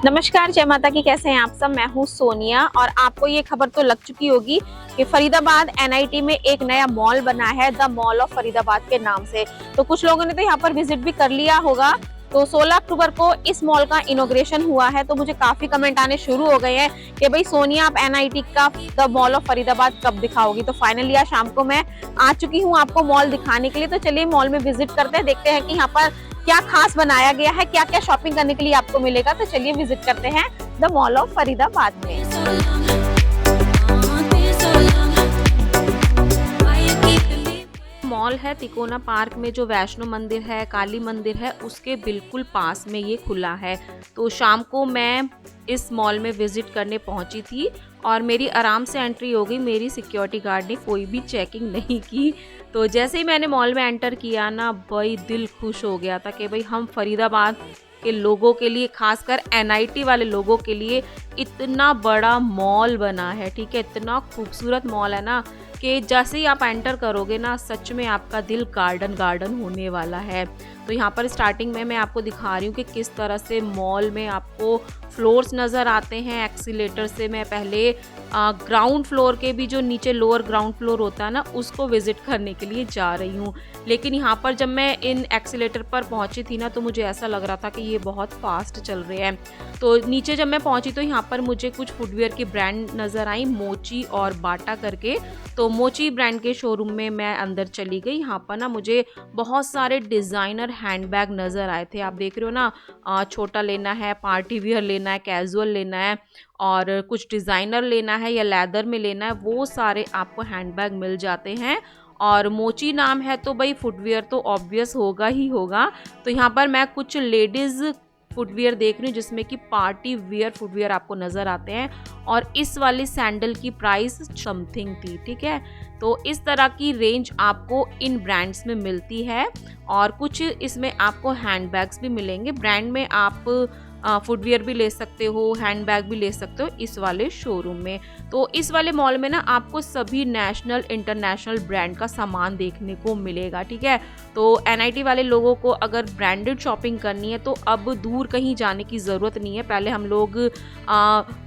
नमस्कार, जय माता की। कैसे हैं आप सब? मैं हूँ सोनिया और आपको ये खबर तो लग चुकी होगी कि फरीदाबाद एनआईटी में एक नया मॉल बना है, द मॉल ऑफ फरीदाबाद के नाम से। तो कुछ लोगों ने तो यहाँ पर विजिट भी कर लिया होगा। तो 16 अक्टूबर को इस मॉल का इनॉग्रेशन हुआ है। तो मुझे काफी कमेंट आने शुरू हो गए हैं कि भाई सोनिया, आप एनआईटी का द मॉल ऑफ फरीदाबाद कब दिखाओगी। तो फाइनली आज शाम को मैं आ चुकी हूँ आपको मॉल दिखाने के लिए। तो चलिए मॉल में विजिट करते हैं, देखते हैं कि यहाँ पर क्या खास बनाया गया है, क्या क्या शॉपिंग करने के लिए आपको मिलेगा। तो चलिए विजिट करते हैं द मॉल ऑफ फरीदाबाद में। मॉल है तिकोना पार्क में, जो वैष्णो मंदिर है, काली मंदिर है, उसके बिल्कुल पास में ये खुला है। तो शाम को मैं इस मॉल में विजिट करने पहुंची थी और मेरी आराम से एंट्री हो गई। मेरी सिक्योरिटी गार्ड ने कोई भी चेकिंग नहीं की। तो जैसे ही मैंने मॉल में एंटर किया ना, भाई दिल खुश हो गया था कि भाई हम फरीदाबाद के लोगों के लिए, खासकर एनआईटी वाले लोगों के लिए इतना बड़ा मॉल बना है। ठीक है, इतना खूबसूरत मॉल है ना कि जैसे ही आप एंटर करोगे ना, सच में आपका दिल गार्डन गार्डन होने वाला है। तो यहाँ पर स्टार्टिंग में मैं आपको दिखा रही हूँ कि किस तरह से मॉल में आपको फ्लोर्स नज़र आते हैं। एक्सीलेटर से मैं पहले ग्राउंड फ्लोर के भी, जो नीचे लोअर ग्राउंड फ्लोर होता है ना, उसको विजिट करने के लिए जा रही हूँ। लेकिन यहाँ पर जब मैं इन एक्सीलेटर पर पहुँची थी ना, तो मुझे ऐसा लग रहा था कि ये बहुत फास्ट चल रहे हैं। तो नीचे जब मैं पहुँची तो यहाँ पर मुझे कुछ फुटवेयर की ब्रांड नज़र आई, मोची और बाटा करके। तो मोची ब्रांड के शोरूम में मैं अंदर चली गई। यहाँ पर ना मुझे बहुत सारे डिज़ाइनर हैंडबैग नज़र आए थे। आप देख रहे हो ना, छोटा लेना है, पार्टी वियर लेना है, कैजुअल लेना है और कुछ डिज़ाइनर लेना है या लेदर में लेना है, वो सारे आपको हैंडबैग मिल जाते हैं। और मोची नाम है तो भाई फुटवियर तो ऑब्वियस होगा ही होगा। तो यहाँ पर मैं कुछ लेडीज़ फुटवियर देख रही हूँ जिसमें कि पार्टी वियर फुटवियर आपको नज़र आते हैं। और इस वाली सैंडल की प्राइस समथिंग थी। ठीक है, तो इस तरह की रेंज आपको इन ब्रांड्स में मिलती है। और कुछ इसमें आपको हैंडबैग्स भी मिलेंगे। ब्रांड में आप फुटवियर भी ले सकते हो, हैंडबैग भी ले सकते हो इस वाले शोरूम में। तो इस वाले मॉल में ना आपको सभी नेशनल इंटरनेशनल ब्रांड का सामान देखने को मिलेगा। ठीक है, तो एनआईटी वाले लोगों को अगर ब्रांडेड शॉपिंग करनी है तो अब दूर कहीं जाने की ज़रूरत नहीं है। पहले हम लोग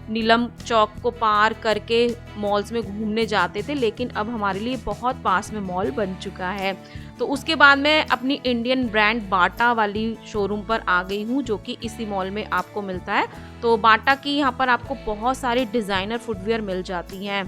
नीलम चौक को पार करके मॉल्स में घूमने जाते थे, लेकिन अब हमारे लिए बहुत पास में मॉल बन चुका है। तो उसके बाद मैं अपनी इंडियन ब्रांड बाटा वाली शोरूम पर आ गई हूँ, जो कि इसी मॉल में आपको मिलता है। तो बाटा की यहाँ पर आपको बहुत सारी डिज़ाइनर फुटवियर मिल जाती हैं।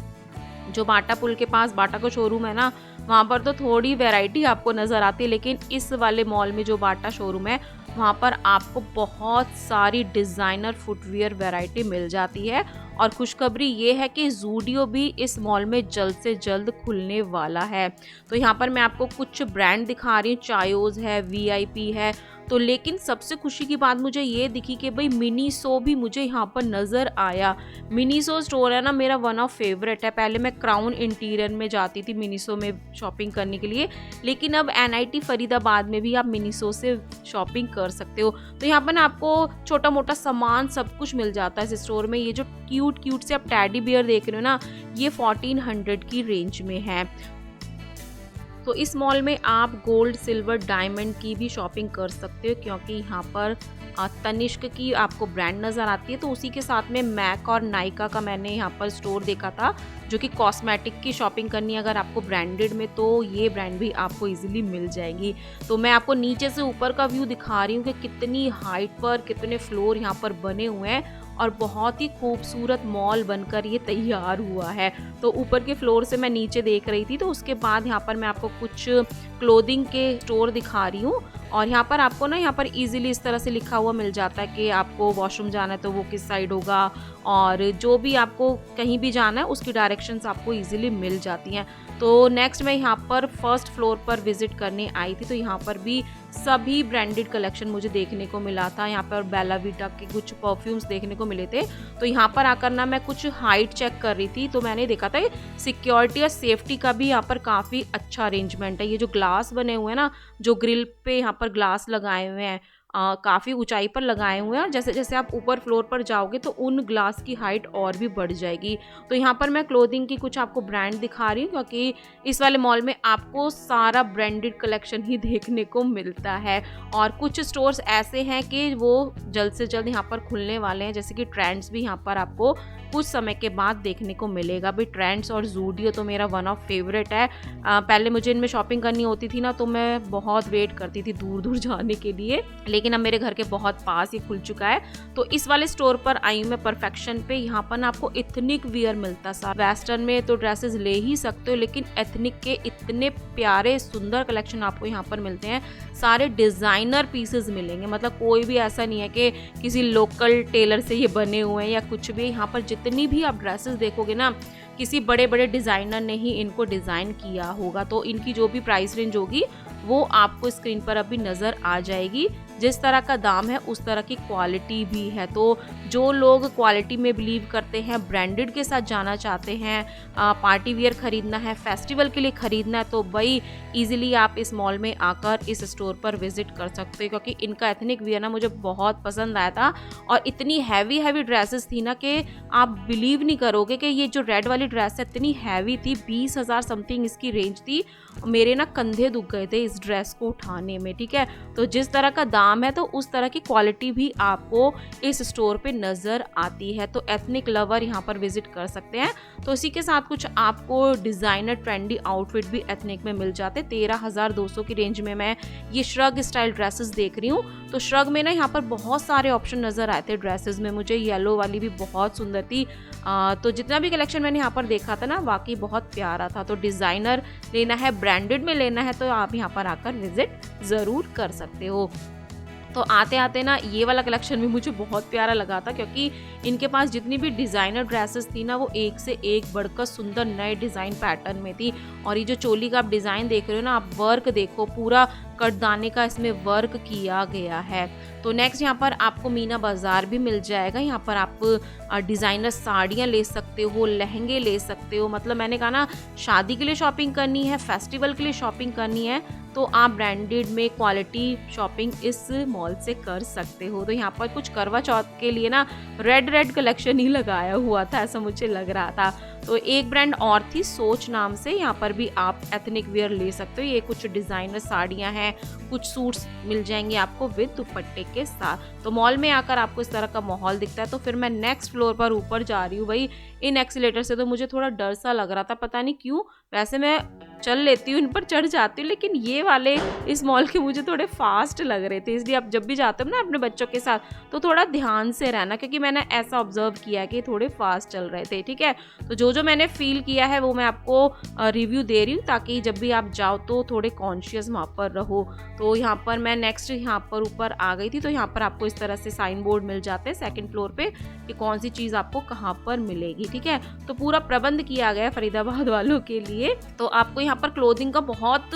जो बाटा पुल के पास बाटा का शोरूम है ना, वहाँ पर तो थोड़ी वैरायटी आपको नज़र आती है, लेकिन इस वाले मॉल में जो बाटा शोरूम है, वहाँ पर आपको बहुत सारी डिज़ाइनर फुटवियर वैरायटी मिल जाती है। और खुशखबरी ये है कि ज़ूडियो भी इस मॉल में जल्द से जल्द खुलने वाला है। तो यहाँ पर मैं आपको कुछ ब्रांड दिखा रही हूँ, चायोज़ है, वीआईपी है। तो लेकिन सबसे खुशी की बात मुझे ये दिखी कि भाई मिनीसो भी मुझे यहाँ पर नज़र आया। मिनीसो स्टोर है ना, मेरा वन ऑफ फेवरेट है। पहले मैं क्राउन इंटीरियर में जाती थी मिनीसो में शॉपिंग करने के लिए, लेकिन अब एनआईटी फरीदाबाद में भी आप मिनीसो से शॉपिंग कर सकते हो। तो यहाँ पर ना आपको छोटा मोटा सामान सब कुछ मिल जाता है इस स्टोर में। ये जो क्यूट क्यूट से आप टैडी बियर देख रहे हो ना, ये 1400 की रेंज में है। तो इस मॉल में आप गोल्ड, सिल्वर, डायमंड की भी शॉपिंग कर सकते हो, क्योंकि यहाँ पर तनिष्क की आपको ब्रांड नज़र आती है। तो उसी के साथ में मैक और नायका का मैंने यहाँ पर स्टोर देखा था, जो कि कॉस्मेटिक की शॉपिंग करनी है अगर आपको ब्रांडेड में, तो ये ब्रांड भी आपको इजीली मिल जाएगी। तो मैं आपको नीचे से ऊपर का व्यू दिखा रही हूँ कि कितनी हाइट पर कितने फ्लोर यहाँ पर बने हुए हैं और बहुत ही खूबसूरत मॉल बनकर ये तैयार हुआ है। तो ऊपर के फ्लोर से मैं नीचे देख रही थी। तो उसके बाद यहाँ पर मैं आपको कुछ क्लोथिंग के स्टोर दिखा रही हूँ। और यहाँ पर आपको ना, यहाँ पर इजीली इस तरह से लिखा हुआ मिल जाता है कि आपको वॉशरूम जाना है तो वो किस साइड होगा, और जो भी आपको कहीं भी जाना है उसकी डायरेक्शंस आपको इजीली मिल जाती हैं। तो नेक्स्ट मैं यहाँ पर फर्स्ट फ्लोर पर विजिट करने आई थी। तो यहाँ पर भी सभी ब्रांडेड कलेक्शन मुझे देखने को मिला था। यहाँ पर बेला वीटा के कुछ परफ्यूम्स देखने को मिले थे। तो यहाँ पर आकर ना मैं कुछ हाइट चेक कर रही थी, तो मैंने देखा था सिक्योरिटी और सेफ्टी का भी यहाँ पर काफ़ी अच्छा अरेंजमेंट है। ये जो ग्लास बने हुए हैं ना, जो ग्रिल पे यहाँ पर ग्लास लगाए हुए हैं, काफ़ी ऊंचाई पर लगाए हुए हैं। जैसे जैसे आप ऊपर फ्लोर पर जाओगे तो उन ग्लास की हाइट और भी बढ़ जाएगी। तो यहाँ पर मैं क्लोथिंग की कुछ आपको ब्रांड दिखा रही हूँ, क्योंकि इस वाले मॉल में आपको सारा ब्रांडेड कलेक्शन ही देखने को मिलता है। और कुछ स्टोर्स ऐसे हैं कि वो जल्द से जल्द यहाँ पर खुलने वाले हैं, जैसे कि ट्रेंड्स भी यहाँ पर आपको कुछ समय के बाद देखने को मिलेगा। भाई ट्रेंड्स और ज़ूडियो तो मेरा वन ऑफ फेवरेट है। पहले मुझे इनमें शॉपिंग करनी होती थी ना, तो मैं बहुत वेट करती थी दूर दूर जाने के लिए, लेकिन अब मेरे घर के बहुत पास ही खुल चुका है। तो इस वाले स्टोर पर आई हूँ मैं परफेक्शन पे। यहाँ पर ना आपको एथनिक वियर मिलता है। वेस्टर्न में तो ड्रेसेस ले ही सकते हो, लेकिन एथनिक के इतने प्यारे सुंदर कलेक्शन आपको यहाँ पर मिलते हैं। सारे डिज़ाइनर पीसेस मिलेंगे, मतलब कोई भी ऐसा नहीं है कि किसी लोकल टेलर से ये बने हुए हैं या कुछ भी। यहाँ पर जितनी भी आप ड्रेसेस देखोगे ना, किसी बड़े बड़े डिज़ाइनर ने ही इनको डिज़ाइन किया होगा। तो इनकी जो भी प्राइस रेंज होगी वो आपको स्क्रीन पर अभी नज़र आ जाएगी। जिस तरह का दाम है उस तरह की क्वालिटी भी है। तो जो लोग क्वालिटी में बिलीव करते हैं, ब्रांडेड के साथ जाना चाहते हैं, पार्टी वियर खरीदना है, फेस्टिवल के लिए खरीदना है, तो भाई इजीली आप इस मॉल में आकर इस स्टोर पर विजिट कर सकते हो। क्योंकि इनका एथनिक वियर ना मुझे बहुत पसंद आया था, और इतनी हैवी हैवी ड्रेसेस थी ना कि आप बिलीव नहीं करोगे कि ये जो रेड वाली ड्रेस है इतनी हैवी थी। 20,000 समथिंग इसकी रेंज थी। मेरे ना कंधे दुख गए थे इस ड्रेस को उठाने में, ठीक है। तो जिस तरह का दाम है तो उस तरह की क्वालिटी भी आपको इस स्टोर पे नज़र आती है। तो एथनिक लवर यहाँ पर विजिट कर सकते हैं। तो इसी के साथ कुछ आपको डिज़ाइनर ट्रेंडी आउटफिट भी एथनिक में मिल जाते। 13,200 की रेंज में मैं ये श्रग स्टाइल ड्रेसेस देख रही हूँ। तो श्रग में ना यहाँ पर बहुत सारे ऑप्शन नज़र आए थे ड्रेसेस में। मुझे येलो वाली भी बहुत सुंदर थी। तो जितना भी कलेक्शन मैंने यहाँ पर देखा था ना, वाकई बहुत प्यारा था। तो डिज़ाइनर लेना है, ब्रांडेड में लेना है, तो आप यहाँ पर आकर विजिट ज़रूर कर सकते हो। तो आते आते ना ये वाला कलेक्शन भी मुझे बहुत प्यारा लगा था, क्योंकि इनके पास जितनी भी डिज़ाइनर ड्रेसेस थी ना, वो एक से एक बढ़कर सुंदर नए डिज़ाइन पैटर्न में थी। और ये जो चोली का आप डिज़ाइन देख रहे हो ना, आप वर्क देखो, पूरा कटदाने का इसमें वर्क किया गया है। तो नेक्स्ट यहाँ पर आपको मीना बाज़ार भी मिल जाएगा। यहाँ पर आप डिज़ाइनर साड़ियाँ ले सकते हो, लहंगे ले सकते हो। मतलब मैंने कहा ना, शादी के लिए शॉपिंग करनी है, फेस्टिवल के लिए शॉपिंग करनी है, तो आप ब्रांडेड में क्वालिटी शॉपिंग इस मॉल से कर सकते हो। तो यहाँ पर कुछ करवा चौथ के लिए ना रेड कलेक्शन ही लगाया हुआ था, ऐसा मुझे लग रहा था। तो एक ब्रांड और थी सोच नाम से, यहाँ पर भी आप एथनिक वेयर ले सकते हो। ये कुछ डिज़ाइनर साड़ियाँ हैं, कुछ सूट्स मिल जाएंगे आपको विद दुपट्टे के साथ। तो मॉल में आकर आपको इस तरह का माहौल दिखता है। तो फिर मैं नेक्स्ट फ्लोर पर ऊपर जा रही हूँ। भाई इन एक्सीलेटर से तो मुझे थोड़ा डर सा लग रहा था, पता नहीं क्यों। वैसे मैं चल लेती हूँ, इन पर चढ़ जाती हूँ, लेकिन ये वाले इस मॉल के मुझे थोड़े फास्ट लग रहे थे। इसलिए आप जब भी जाते हो ना अपने बच्चों के साथ, तो थोड़ा ध्यान से रहना, क्योंकि मैंने ऐसा ऑब्जर्व किया कि थोड़े फास्ट चल रहे थे, ठीक है। तो जो मैंने फील किया है वो मैं आपको रिव्यू दे रही हूँ, ताकि जब भी आप जाओ तो थोड़े कॉन्शियस वहाँ पर रहो। तो यहाँ पर मैं नेक्स्ट यहाँ पर ऊपर आ गई थी। तो यहाँ पर आपको इस तरह से साइन बोर्ड मिल जाते हैं सेकंड फ्लोर पे कि कौन सी चीज़ आपको कहाँ पर मिलेगी, ठीक है। तो पूरा प्रबंध किया गया है फरीदाबाद वालों के लिए। तो आपको यहाँ पर क्लोथिंग का बहुत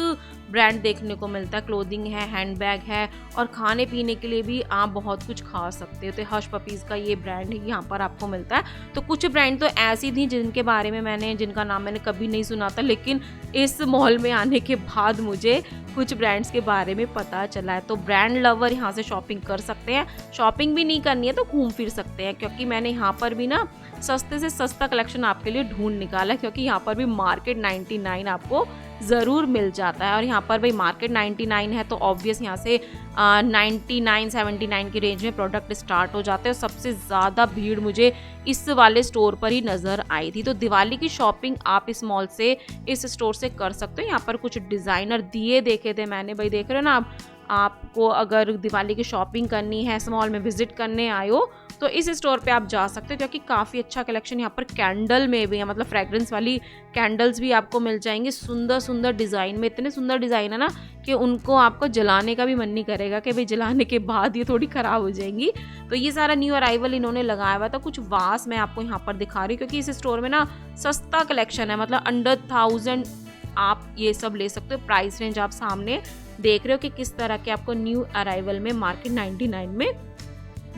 ब्रांड देखने को मिलता है। क्लोथिंग है, हैंडबैग है, और खाने पीने के लिए भी आप बहुत कुछ खा सकते हो। तो हश पपीज़ का ये ब्रांड यहाँ पर आपको मिलता है। तो कुछ ब्रांड तो ऐसी थी जिनके बारे में जिनका नाम मैंने कभी नहीं सुना था, लेकिन इस मॉल में आने के बाद मुझे कुछ ब्रांड्स के बारे में पता चला है। तो ब्रांड लवर यहाँ से शॉपिंग कर सकते हैं। शॉपिंग भी नहीं करनी है तो घूम फिर सकते हैं, क्योंकि मैंने यहाँ पर भी ना सस्ते से सस्ता कलेक्शन आपके लिए ढूंढ निकाला है। क्योंकि यहाँ पर भी मार्केट 99 आपको ज़रूर मिल जाता है, और यहाँ पर भाई मार्केट 99 है तो ऑब्वियस यहाँ से 99 79 की रेंज में प्रोडक्ट स्टार्ट हो जाते हैं। और सबसे ज़्यादा भीड़ मुझे इस वाले स्टोर पर ही नज़र आई थी। तो दिवाली की शॉपिंग आप इस मॉल से, इस स्टोर से कर सकते हो। यहाँ पर कुछ डिज़ाइनर दिए देखे थे मैंने, भाई देख रहे हो ना आपको अगर दिवाली की शॉपिंग करनी है, इस मॉल में विजिट करने आए हो, तो इस स्टोर पे आप जा सकते हो, क्योंकि काफ़ी अच्छा कलेक्शन यहाँ पर कैंडल में भी है। मतलब फ्रेग्रेंस वाली कैंडल्स भी आपको मिल जाएंगी सुंदर सुंदर डिज़ाइन में। इतने सुंदर डिज़ाइन है ना कि उनको आपको जलाने का भी मन नहीं करेगा कि भाई जलाने के बाद ये थोड़ी ख़राब हो जाएंगी। तो ये सारा न्यू अराइवल इन्होंने लगाया हुआ था। कुछ वास मैं आपको यहाँ पर दिखा रही हूँ, क्योंकि इस स्टोर में ना सस्ता कलेक्शन है, मतलब अंडर 1000 आप ये सब ले सकते हो। प्राइस रेंज आप सामने देख रहे हो कि किस तरह के आपको न्यू अराइवल में मार्केट 99 में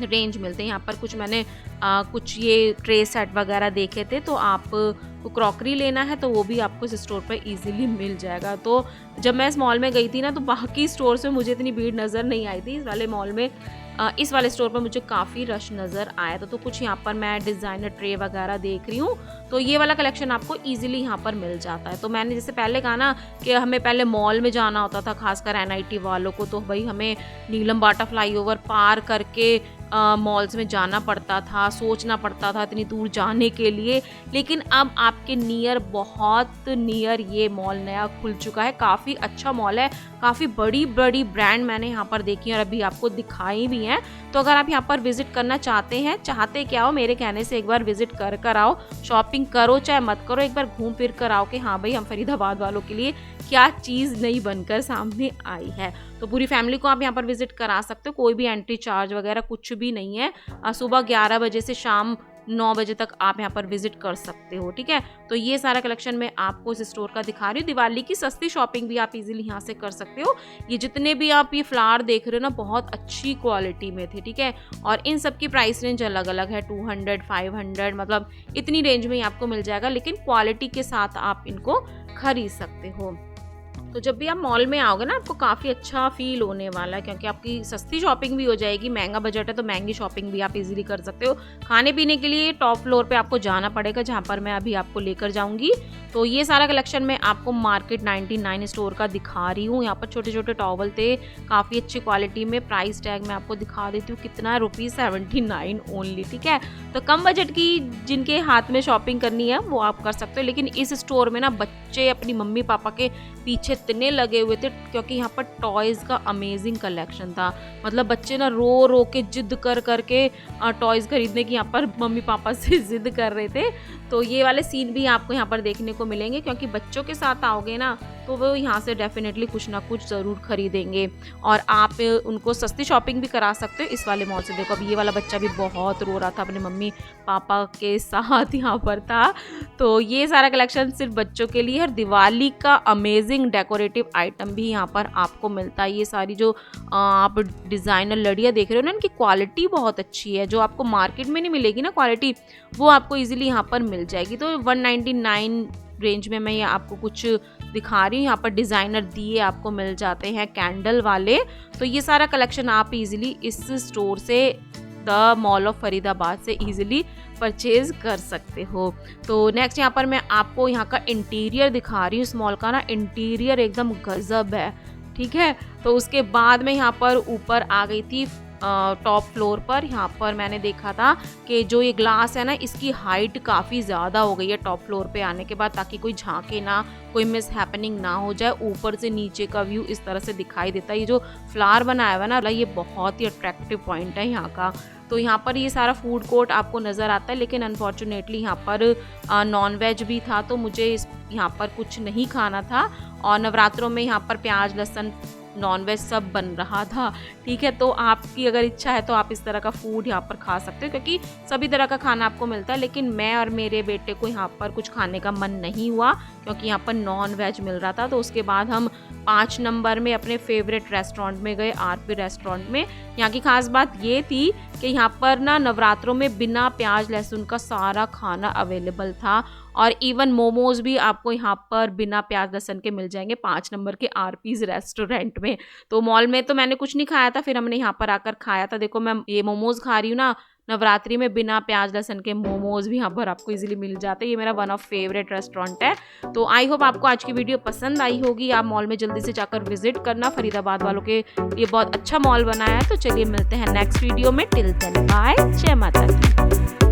रेंज मिलते हैं। यहाँ पर कुछ मैंने कुछ ये ट्रे सेट वगैरह देखे थे, तो आप को क्रॉकरी लेना है तो वो भी आपको इस स्टोर पर ईजिली मिल जाएगा। तो जब मैं इस मॉल में गई थी ना, तो बाकी स्टोर्स में मुझे इतनी भीड़ नज़र नहीं आई थी। इस वाले मॉल में इस वाले स्टोर पर मुझे काफ़ी रश नज़र आया था। तो कुछ यहाँ पर मैं डिज़ाइनर ट्रे वगैरह देख रही हूँ, तो ये वाला कलेक्शन आपको इजीली यहाँ पर मिल जाता है। तो मैंने जैसे पहले कहा ना कि हमें पहले मॉल में जाना होता था, खासकर NIT वालों को, तो भाई हमें नीलम बाटा फ्लाईओवर पार करके मॉल्स में जाना पड़ता था, सोचना पड़ता था इतनी दूर जाने के लिए। लेकिन अब आपके नियर, बहुत नियर ये मॉल नया खुल चुका है। काफ़ी अच्छा मॉल है, काफ़ी बड़ी बड़ी ब्रांड मैंने यहाँ पर देखी है और अभी आपको दिखाई भी हैं। तो अगर आप यहाँ पर विजिट करना चाहते क्या हो, मेरे कहने से एक बार विजिट कर आओ। शॉपिंग करो चाहे मत करो, एक बार घूम फिर कर आओ कि हाँ भाई हम फरीदाबाद वालों के लिए क्या चीज़ नई बनकर सामने आई है। तो पूरी फैमिली को आप यहाँ पर विजिट करा सकते हो, कोई भी एंट्री चार्ज वगैरह कुछ भी नहीं है। सुबह 11 बजे से शाम 9 बजे तक आप यहाँ पर विजिट कर सकते हो, ठीक है। तो ये सारा कलेक्शन मैं आपको इस स्टोर का दिखा रही हूँ। दिवाली की सस्ती शॉपिंग भी आप इजीली यहाँ से कर सकते हो। ये जितने भी आप ये फ्लावर देख रहे हो ना, बहुत अच्छी क्वालिटी में थे, ठीक है। और इन सब की प्राइस रेंज अलग अलग है, 200, 500, मतलब इतनी रेंज में ही आपको मिल जाएगा, लेकिन क्वालिटी के साथ आप इनको खरीद सकते हो। तो जब भी आप मॉल में आओगे ना, आपको काफ़ी अच्छा फील होने वाला है, क्योंकि आपकी सस्ती शॉपिंग भी हो जाएगी। महंगा बजट है तो महंगी शॉपिंग भी आप इजीली कर सकते हो। खाने पीने के लिए टॉप फ्लोर पे आपको जाना पड़ेगा, जहाँ पर मैं अभी आपको लेकर जाऊंगी। तो ये सारा कलेक्शन मैं आपको मार्केट 99 स्टोर का दिखा रही हूँ। यहाँ पर छोटे छोटे टॉवल थे, काफ़ी अच्छी क्वालिटी में। प्राइस टैग मैं आपको दिखा देती हूँ कितना है, ₹79 ओनली, ठीक है। तो कम बजट की जिनके हाथ में शॉपिंग करनी है वो आप कर सकते हो। लेकिन इस स्टोर में ना बच्चे अपनी मम्मी पापा के पीछे इतने लगे हुए थे, क्योंकि यहाँ पर टॉयज़ का अमेजिंग कलेक्शन था। मतलब बच्चे ना रो रो के जिद कर करके टॉयज़ खरीदने की यहाँ पर मम्मी पापा से जिद कर रहे थे। तो ये वाले सीन भी आपको यहाँ पर देखने को मिलेंगे, क्योंकि बच्चों के साथ आओगे ना तो वो यहाँ से डेफिनेटली कुछ ना कुछ ज़रूर खरीदेंगे और आप उनको सस्ती शॉपिंग भी करा सकते हो इस वाले मॉल से। देखो अब ये वाला बच्चा भी बहुत रो रहा था, अपने मम्मी पापा के साथ यहाँ पर था। तो ये सारा कलेक्शन सिर्फ बच्चों के लिए है। दिवाली का अमेजिंग डेकोरेटिव आइटम भी यहाँ पर आपको मिलता है। ये सारी जो आप डिज़ाइनर लड़ियाँ देख रहे हो ना, इनकी क्वालिटी बहुत अच्छी है, जो आपको मार्केट में नहीं मिलेगी ना क्वालिटी, वो आपको ईजिली यहाँ पर मिल जाएगी। तो 199 रेंज में मैं ये आपको कुछ दिखा रही हूँ। यहाँ पर डिज़ाइनर दिए आपको मिल जाते हैं, कैंडल वाले। तो ये सारा कलेक्शन आप इजीली इस स्टोर से, द मॉल ऑफ फरीदाबाद से इजीली परचेज कर सकते हो। तो नेक्स्ट यहाँ पर मैं आपको यहाँ का इंटीरियर दिखा रही हूँ। इस मॉल का ना इंटीरियर एकदम गजब है, ठीक है। तो उसके बाद में यहाँ पर ऊपर आ गई थी टॉप फ्लोर पर। यहाँ पर मैंने देखा था कि जो ये ग्लास है ना, इसकी हाइट काफ़ी ज़्यादा हो गई है टॉप फ्लोर पे आने के बाद, ताकि कोई झांके ना, कोई मिस हैपनिंग ना हो जाए। ऊपर से नीचे का व्यू इस तरह से दिखाई देता है। ये जो फ्लावर बनाया हुआ है ना, ये बहुत ही अट्रैक्टिव पॉइंट है यहाँ का। तो यहाँ पर ये सारा फूड कोर्ट आपको नज़र आता है, लेकिन अनफॉर्चुनेटली यहाँ पर नॉन वेज भी था, तो मुझे यहाँ पर कुछ नहीं खाना था। और नवरात्रों में यहाँ पर प्याज लहसुन नॉन वेज सब बन रहा था, ठीक है। तो आपकी अगर इच्छा है तो आप इस तरह का फूड यहाँ पर खा सकते हो, क्योंकि सभी तरह का खाना आपको मिलता है। लेकिन मैं और मेरे बेटे को यहाँ पर कुछ खाने का मन नहीं हुआ, क्योंकि यहाँ पर नॉन वेज मिल रहा था। तो उसके बाद हम 5 नंबर में अपने फेवरेट रेस्टोरेंट में गए, RP रेस्टोरेंट में। यहाँ की खास बात ये थी कि यहाँ पर ना नवरात्रों में बिना प्याज लहसुन का सारा खाना अवेलेबल था, और इवन मोमोज भी आपको यहाँ पर बिना प्याज लहसुन के मिल जाएंगे 5 नंबर के RP's रेस्टोरेंट में। तो मॉल में तो मैंने कुछ नहीं खाया था, फिर हमने यहाँ पर आकर खाया था। देखो मैं ये मोमोज खा रही हूँ ना, नवरात्रि में बिना प्याज लहसुन के मोमोज भी यहाँ पर आपको इजीली मिल जाते हैं। ये मेरा वन ऑफ फेवरेट रेस्टोरेंट है। तो आई होप आपको आज की वीडियो पसंद आई होगी। आप मॉल में जल्दी से जाकर विजिट करना, फरीदाबाद वालों के ये बहुत अच्छा मॉल बनाया है। तो चलिए मिलते हैं नेक्स्ट वीडियो में। टिल देन बाय, जय माता दी।